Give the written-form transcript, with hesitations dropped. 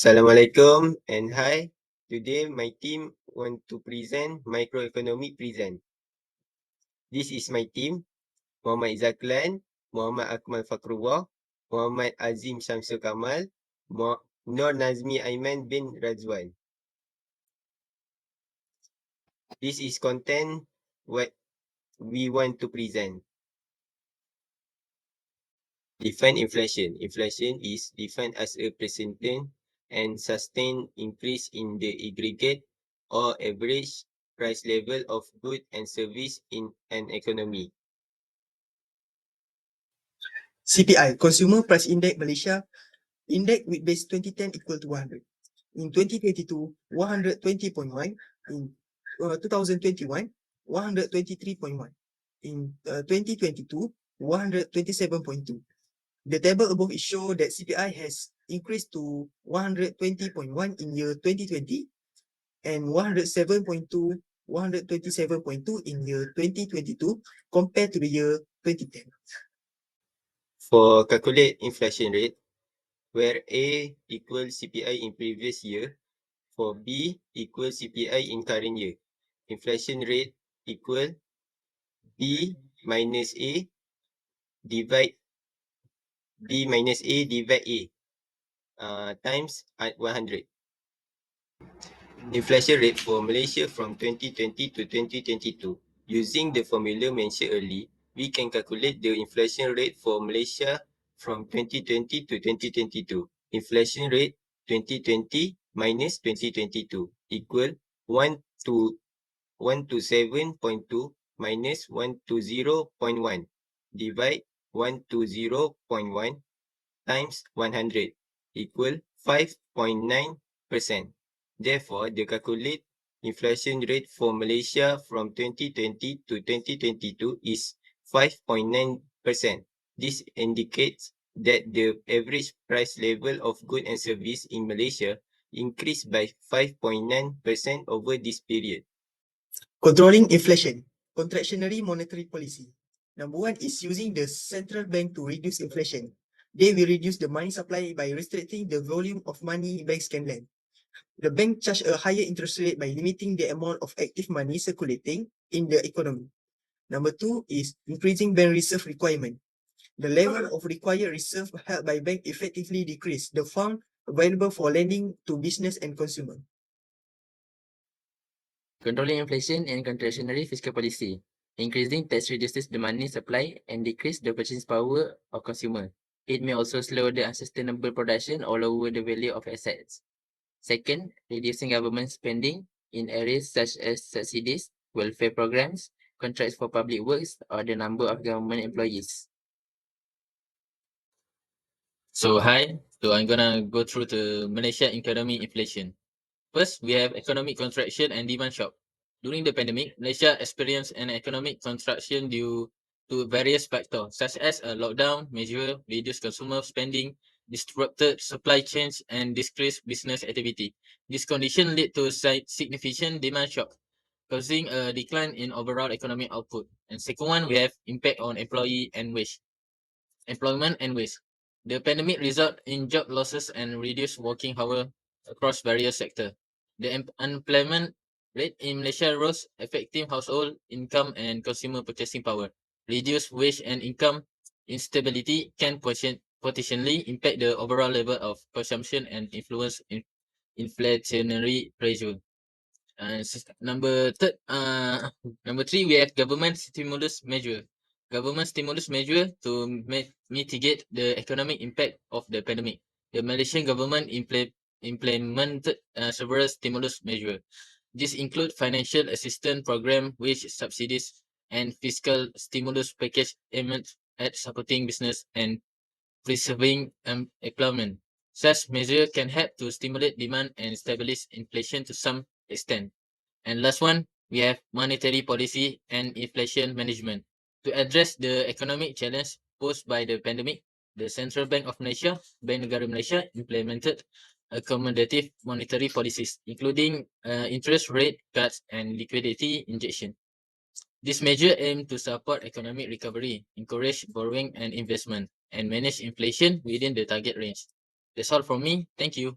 Assalamualaikum and hi. Today my team want to present Macroeconomic Present. This is my team, Muhammad Zaklan, Muhammad Akmal Fakrullah, Muhammad Azim Shamsul Kamal, Nur Nazmi Aiman bin Razwan. This is content what we want to present. Define inflation. Inflation is defined as a persistent and sustained increase in the aggregate or average price level of goods and service in an economy. CPI, Consumer Price Index Malaysia, index with base 2010 equal to 100. In 2022, 120.1. In 2021, 123.1. In 2022, 127.2. The table above shows that CPI has increased to 120.1 in year 2020 and 107.2, 127.2 in year 2022 compared to the year 2010. For calculate inflation rate, where A equals CPI in previous year, for B equals CPI in current year. Inflation rate equal B minus A divide A times 100. Inflation rate for Malaysia from 2020 to 2022. Using the formula mentioned earlier, we can calculate the inflation rate for Malaysia from 2020 to 2022. Inflation rate 2020 minus 2022 equal 1 to 127.2 minus 120.1 divide 120.1 times 100 equal 5.9%. Therefore, the calculate inflation rate for Malaysia from 2020 to 2022 is 5.9%. This indicates that the average price level of goods and service in Malaysia increased by 5.9% over this period. Controlling inflation, contractionary monetary policy. Number one is using the central bank to reduce inflation. They will reduce the money supply by restricting the volume of money banks can lend. The bank charge a higher interest rate by limiting the amount of active money circulating in the economy. Number two is increasing bank reserve requirement. The level of required reserve held by bank effectively decrease the fund available for lending to business and consumer. Controlling inflation and contractionary fiscal policy. Increasing tax reduces the money supply and decrease the purchasing power of consumer. It may also slow the unsustainable production or lower the value of assets. Second, reducing government spending in areas such as subsidies, welfare programs, contracts for public works, or the number of government employees. So I'm gonna go through the Malaysia economy inflation. First, we have economic contraction and demand shock. During the pandemic, Malaysia experienced an economic contraction due to various factors, such as a lockdown measure, reduced consumer spending, disrupted supply chains, and decreased business activity. This condition led to significant demand shock, causing a decline in overall economic output. And second one, we have impact on employment and wage. The pandemic resulted in job losses and reduced working hours across various sectors. The unemployment rate in Malaysia rose, affecting household income and consumer purchasing power. Reduced wage and income instability can potentially impact the overall level of consumption and influence inflationary pressure. Number three, we have government stimulus measure. Government stimulus measure to mitigate the economic impact of the pandemic. The Malaysian government implemented several stimulus measures. These include financial assistance program, wage subsidies, and fiscal stimulus package aimed at supporting business and preserving employment. Such measures can help to stimulate demand and stabilize inflation to some extent. And last one, we have monetary policy and inflation management. To address the economic challenge posed by the pandemic, the Central Bank of Malaysia, Bank Negara Malaysia, implemented accommodative monetary policies, including interest rate cuts and liquidity injection. This measure aimed to support economic recovery, encourage borrowing and investment, and manage inflation within the target range. That's all from me. Thank you.